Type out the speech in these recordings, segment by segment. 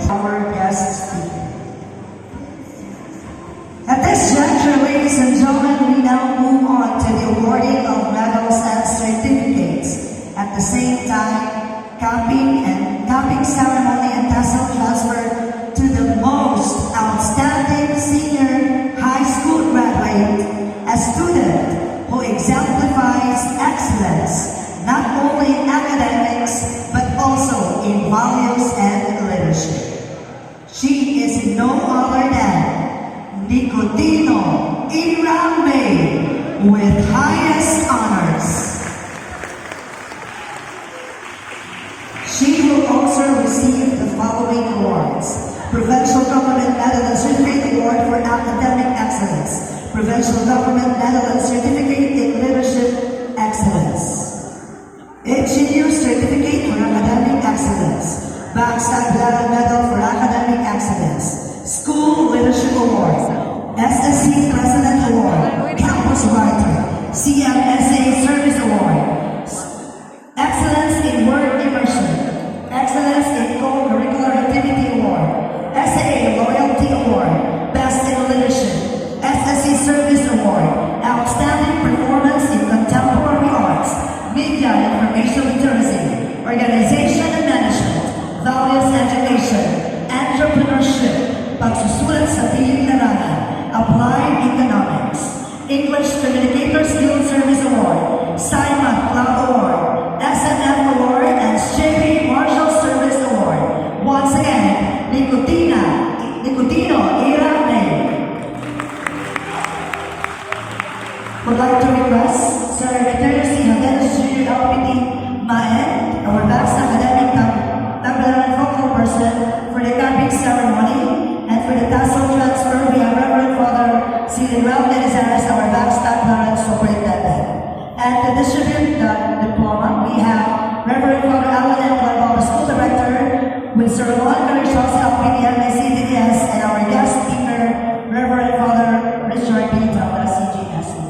Our guest speaker. At this juncture, ladies and gentlemen, we now move on to the awarding of medals and certificates. At the same time, capping ceremony and tassel transfer to the most outstanding senior high school graduate, a student who exemplifies excellence, not only in academics, but also in values and leadership. She is no other than Nicotino Irambe with highest honors. She will also receive the following awards: Provincial Government Medal and Certificate Award for Academic Excellence, Provincial Government Medal and Certificate in Leadership Excellence, HCU Certificate for Academic Excellence, Backstab Medal for Academic Excellence, School Leadership Award, SSC President Award, Campus Writer, CMSA Service Award, Excellence in Word Immersion, Excellence in Co-Curricular Activity Award, SAA Loyalty Award, Best in Leadership, SSC Service Award, Outstanding Performance in Contemporary Arts, Media and Information Literacy, Organization and Management, Values Education, Entrepreneurship, Pagsusulat sa Piling Larangan, Applied Economics, English Communicator Skill Service Award, Simon Cloud Award, SNF Award, and JP Marshall Service Award. Once again, Nicotino Irambe. Would like to request Secretary C. Havenes Jr. LPT Maen, our best academic Tagbilaran focal person for the capping ceremony, and for the tassel transfer, we have Reverend Father C. Ralph Elizares, our backstab Tagbilaran superintendent. And to distribute the diploma, we have Reverend Father Alan M. Glarbal, School Director, with Sir Juan Carishos, LPT MICDDS, and our guest speaker, Reverend Father Richard B. Tabla, CGSE.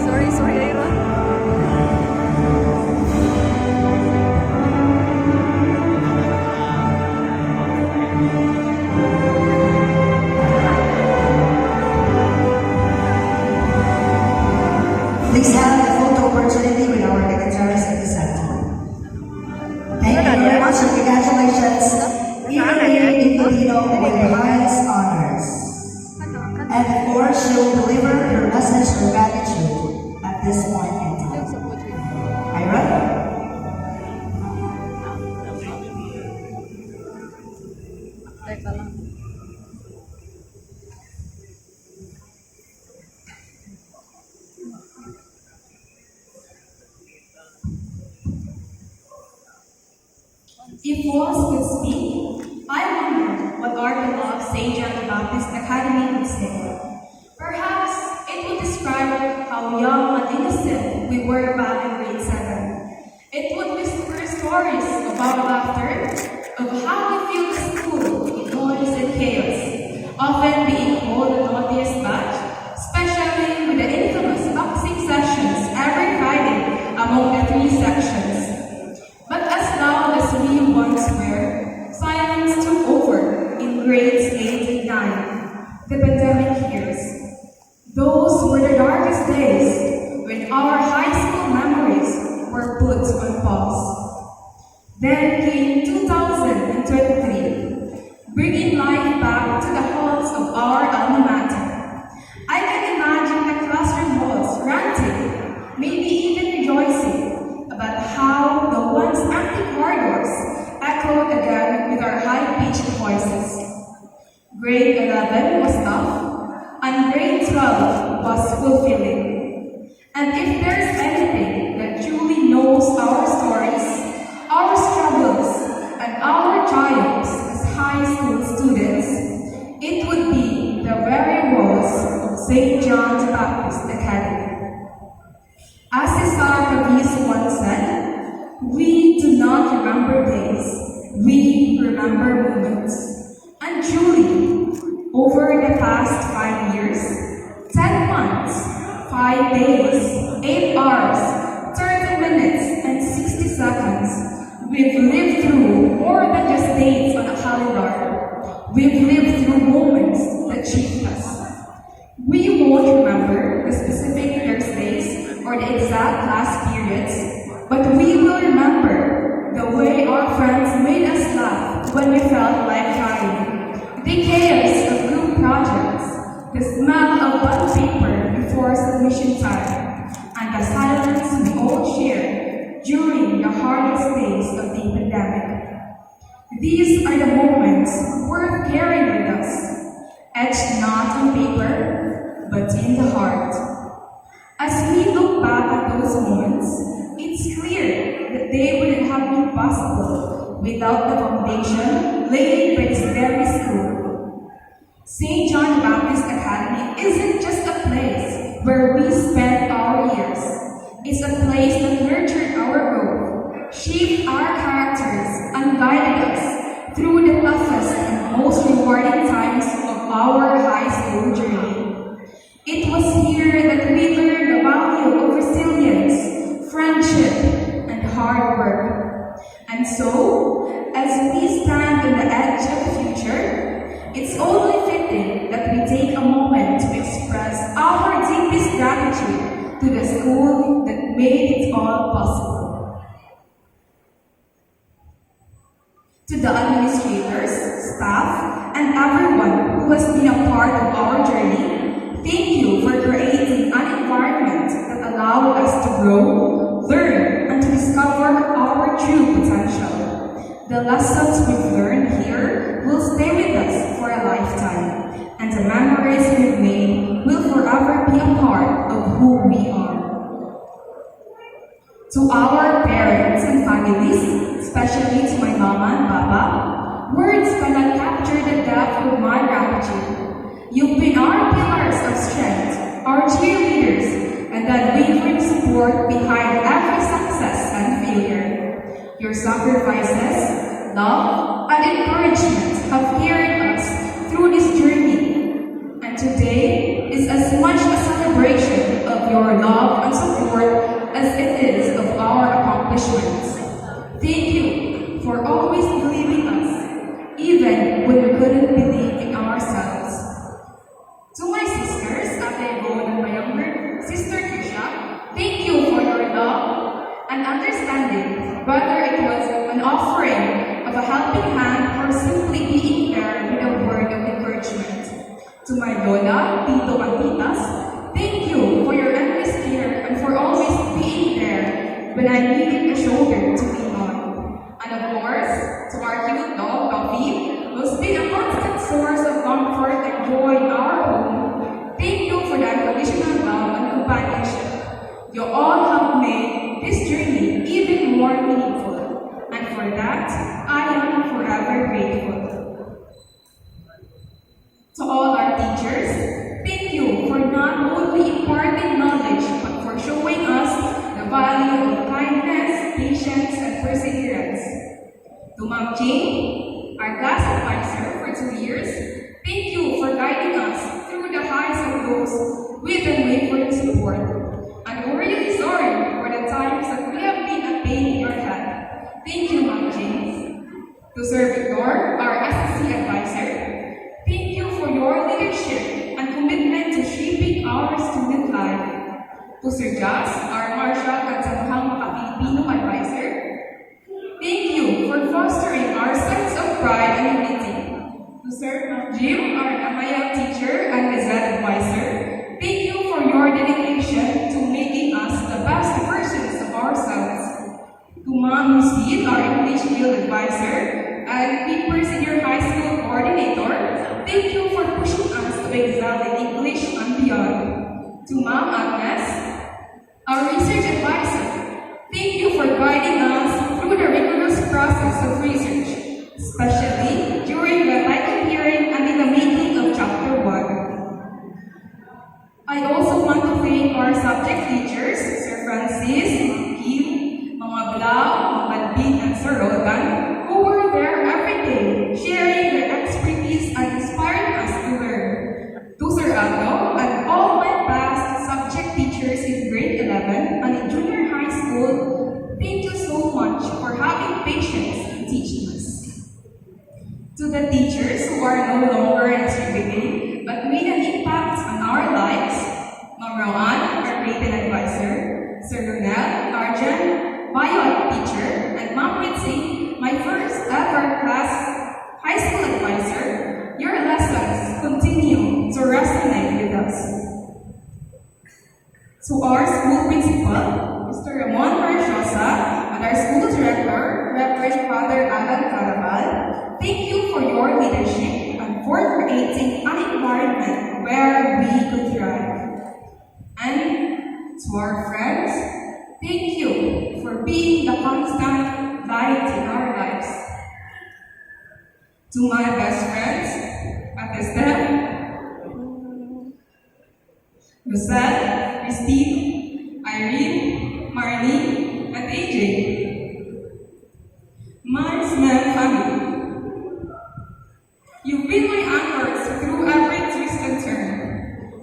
Sorry, Ira. Please have a photo opportunity with our dignitaries at the center. Thank you very much and congratulations, Irambe Nicotino with the highest honors. And of course, she will deliver her message of gratitude at this point in time. Are you ready? Teka lang. If walls could speak, I wonder what our beloved St. John the Baptist Academy would say. Perhaps it would describe how young and innocent we were back in grade 7. It would whisper stories about laughter, of how we feel the school in noise and chaos, often being called the naughtiest batch, especially with the infamous boxing sessions every Friday among the 3 sections. But as loud as we once were, silence took over in grades 8 and 9, the pandemic years. Those were the darkest days when our high school memories were put on pause. Then came 2023, bringing life back to the halls of our alma mater. I can imagine the classroom walls ranting, maybe even rejoicing, about how the once empty corridors echoed again with our high-pitched voices. Grade 11 was tough, and grade 12 was fulfilling. And if there's anything that truly knows our stories, our struggles, and our triumphs as high school students, it would be the very walls of St. John the Baptist Academy. As Cesar Caviezel once said, we do not remember days, we remember moments. And truly, over the past 5 years, 10 months, 5 5 days, 8 hours, 30 minutes, and 60 seconds. We've lived through more than just dates on a calendar. We've lived through moments that shaped us. We won't remember the specific Thursdays or the exact class periods, but we will remember the way our friends made us laugh when we felt like crying, the chaos of group projects, the smell of bond paper before submission time, and the silence we all shared during the hardest days of the pandemic. These are the moments worth carrying with us, etched not on paper, but in the heart. As we look back at those moments, it's clear that they wouldn't have been possible without the foundation laid by this very school. St. John Baptist Academy isn't just a place where we spend our years. It's a place that nurtured our growth, shaped our characters, and guided us through the toughest and most rewarding times of our high school journey. It was here that we learned the value of resilience, friendship, and hard work. And so, as we stand on the edge of the future, it's only fitting that we take a moment to express our deepest gratitude to the school that made it all possible. To the administrators, staff, and everyone who has been a part of our journey, thank you for creating an environment that allowed us to grow, learn, and to discover our true potential. The lessons we've learned here will stay with us for a lifetime, and the memories we've made will forever be a part of who we are. To our parents and families, especially to my mama and papa, words cannot capture the depth of my gratitude. You've been our pillars of strength, our cheerleaders, and that wavering support behind every success and failure. Your sacrifices, love, and encouragement have carried us through this journey. And today is as much a celebration of your love and support as it is of our accomplishments. Thank you for always believing us, even when we couldn't believe in ourselves. To my sisters, Ate Rose and my younger sister Kisha, thank you for your love and understanding, whether it was an offering of a helping hand or simply being there with a word of encouragement. To my Lola, Tito, and Titas, thank you for your endless care and for always being there when I needed a shoulder to lean on. And of course, to our cute dog, Coffee, who's been a constant source of comfort and joy in our home. Thank you for the unconditional love and companionship. You all have made this journey even more meaningful, and for that, I am forever grateful. To all our teachers, thank you for not only imparting knowledge, but for showing us the value of kindness, patience, and perseverance. To Ma'am Jane, our class advisor for 2 years, thank you for guiding us through the highs and lows with unwavering support. And we're really sorry for the times that we have been a pain in your head. Thank you, Ma'am James. To Sir Victor, our SSC advisor, thank you for your leadership and commitment to shaping our student life. To Sir Jas, our Marshal at Samahang Filipino advisor, thank you for fostering our sense of pride and unity. To Sir Jim, our Amaya teacher and Gazette advisor, thank you for your dedication to making us the best versions of ourselves. To Ma'am Lucille, our English Guild advisor, and People Senior High School coordinator, thank you for pushing us to excel in English and beyond. To Ma'am Agnes, our research advisor, thank you for guiding us through the rigorous process of research, especially during the title hearing and in the making of Chapter 1. I also want to thank our subject teachers, Sir Francis, Kim, Mga Blau, Mga Balbin, and Sir Rodan, who were there every day, sharing their expertise and inspiring us to learn. To Sir Aldo and all my past subject teachers written advisor, Sir Ronel, Arjan, bio teacher, and Ma'am Mitzi, my first ever high school advisor. Your lessons continue to resonate with us. To our school principal, Mr. Ramon Marchosa, and our school director, Reverend Father Alan Caraval, thank you for your leadership and for creating an environment where we could thrive. And to our friends, thank you for being the constant light in our lives. To my best friends, Ate Steph, Rosette, Christine, Irene, Marlene, and AJ. My SMEM family. You've been my anchors through every twist and turn.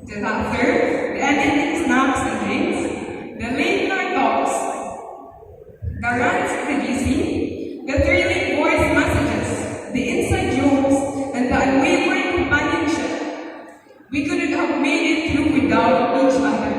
The laughter, the editing snaps and drinks, the late night talks, the rants in the GC, the thrilling voice messages, the inside jokes, and the unwavering companionship. We couldn't have made it through without each other.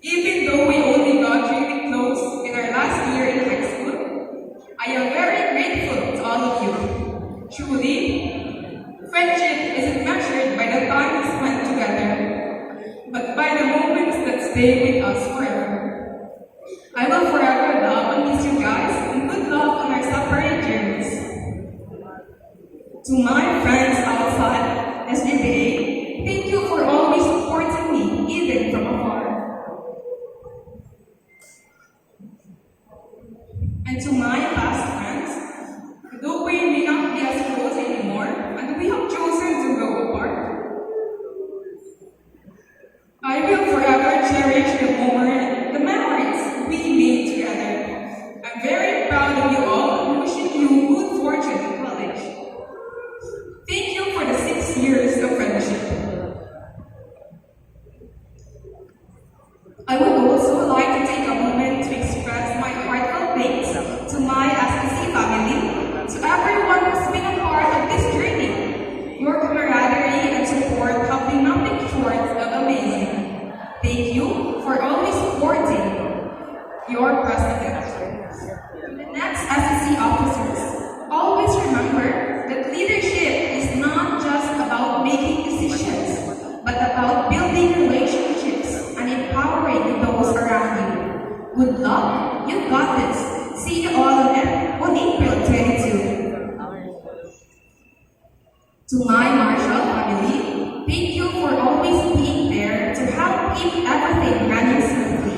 Even though we only got really close in our last year in high school, I am very grateful to all of you. Truly, friendship isn't measured by the time we spent together, but by the moments that stay with us forever. I will forever love and miss you guys, and good luck on our separate journeys. To my friends outside SGBA, thank you for always supporting me, even from afar. And to my past friends, though we may not be as close anymore, and we have chosen to go apart, I will forever cherish the memories we made together. I'm very proud of you all and wishing you good fortune in college. Thank you for the 6 years of friendship. I would also like to take a moment to express my heartfelt thanks to my SNC family, to everyone who's been a part of this journey. Your camaraderie and support have been nothing short of amazing. Thank you for always supporting your president. The next SNC officers, always remember that leadership is not just about making decisions, but about building relationships and empowering those around you. Good luck, you got this. See you all on April 22. To my Marshall family, thank you for always being there to help keep everything running smoothly.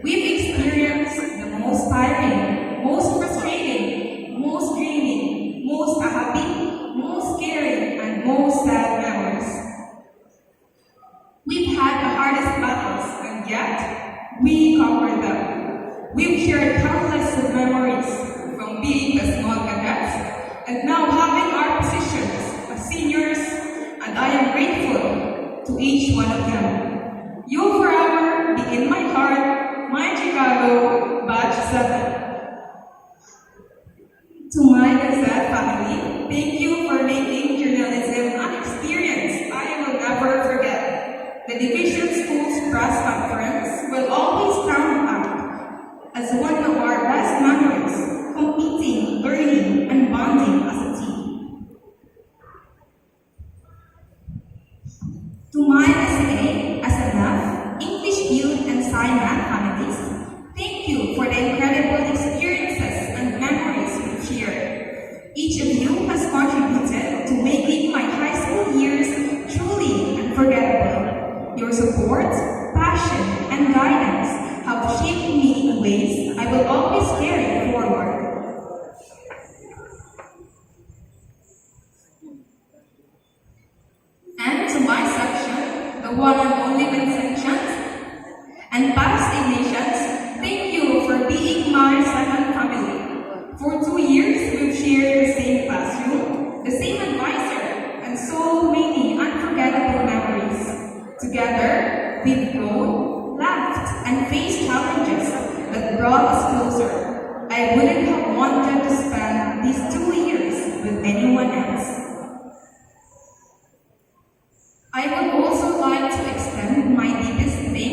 We've experienced the most tiring, most frustrating, most draining, most happy, most scary, and most sad memories. We've had the hardest battles, and yet we conquered them. We've shared countless of memories, from being the small cadets and now having our positions as seniors, and I am grateful to each one of them. You'll forever be in my heart, my Chicago Batch 7. To my Gazette family, thank you for making journalism an experience I will never forget. The Division Schools Press Conference will always stand out as one of our best memories, competing, learning, and bonding as a team. To my SA, SMF, English Field, and Sign Math families, thank you for the incredible experiences and memories we've shared. Each of you has contributed to making my high school years truly unforgettable. Your support, passion, and guidance have shaped me in ways I will always carry forward. And to my section, the one and only Vincentians and past Ignatians, thank you for being my second family. For 2 years, we've shared the same classroom, the same advisor, and so many unforgettable memories. Together, we've grown, laughed, and faced challenges that brought us closer. I wouldn't have wanted to spend these 2 years with anyone else. I would also like to extend my deepest thanks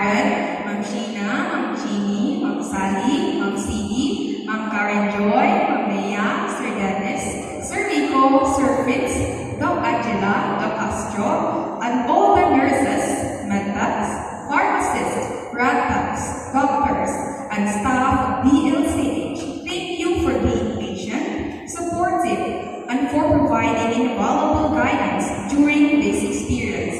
Karen, Ma'am Sheena, Ma'am Jeannie, Ma'am Sally, Ma'am Cindy, Ma'am Karen Joy, Ma'am Leia, Sir Dennis, Sir Rico, Sir Fitz, Doc Angela, Doc Astro, and all the nurses, medbacks, pharmacists, radbacks, doctors, and staff of BLCH. Thank you for being patient, supportive, and for providing invaluable guidance during this experience.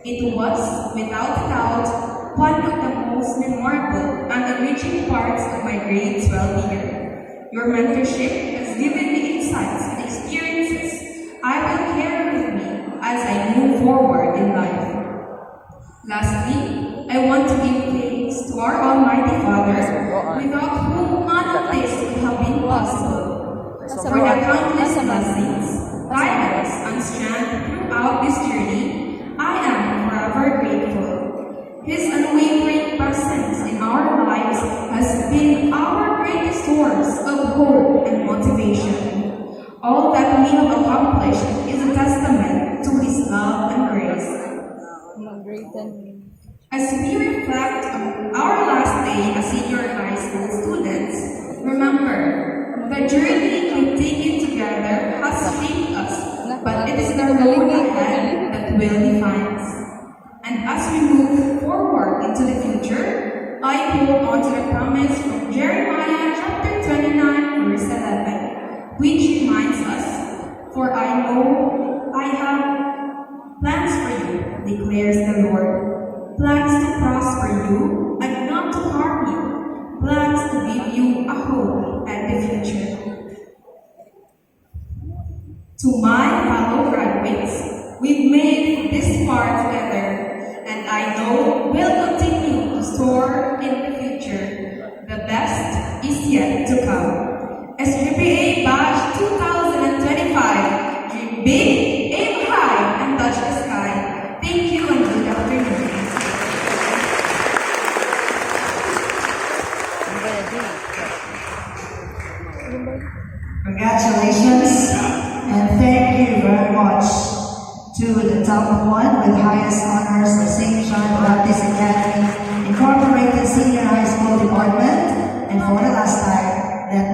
It was, without a doubt, one of the most memorable and enriching parts of my grade 12 year. Your mentorship has given me insights and experiences I will carry with me as I move forward in life. Lastly, I want to give thanks to our Almighty Father, without whom none of this would have been possible, for the countless blessings, guidance, and strength throughout this journey. I am forever grateful. His unwavering presence in our lives has been our greatest source of hope and motivation. All that we have accomplished is a testament to His love and grace. As we reflect on our last day as senior high school students, remember, the journey we've taken together has shaped us, but it is the road ahead that will define us. And as we move forward into the future, I hold on to the promise from Jeremiah chapter 29, verse 11, which reminds us, "For I know I have plans for you, declares the Lord, plans to prosper you and not to harm you, plans to give you a hope and the future." To my fellow graduates, we've made this far together, and I know we'll continue to soar in the future. The best is yet to come. SGPA Batch 2025, dream big, aim high, and touch the sky. Thank you and good afternoon. Congratulations and thank you very much to the top one with highest honors of St. John Baptist Academy Incorporated Senior High School Department. And for the last time, let me